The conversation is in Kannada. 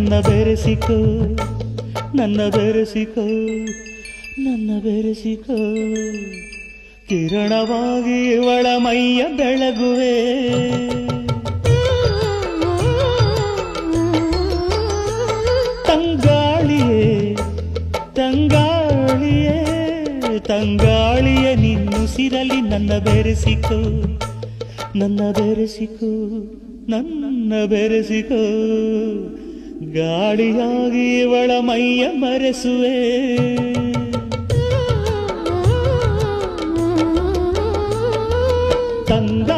ನನ್ನ ಬೆರೆಸಿಕೋ ನನ್ನ ಬೆರೆಸಿಕೋ ನನ್ನ ಬೆರೆಸಿಕೋ ಕಿರಣವಾಗಿ ಇವಳ ಮೈಯ ಬೆಳಗುವೆ ತಂಗಾಳಿಯೇ ತಂಗಾಳಿಯೇ ತಂಗಾಳಿಯೇ ನಿನ್ನುಸಿರಲಿ ನನ್ನ ಬೆರೆಸಿಕೋ ನನ್ನ ಬೆರೆಸಿಕೋ ನನ್ನ ಬೆರೆಸಿಕೋ ಗಾಳಿಯಾಗಿ ಇವಳ ಮೈಯ ಮರೆಸುವೆ ತಂಗ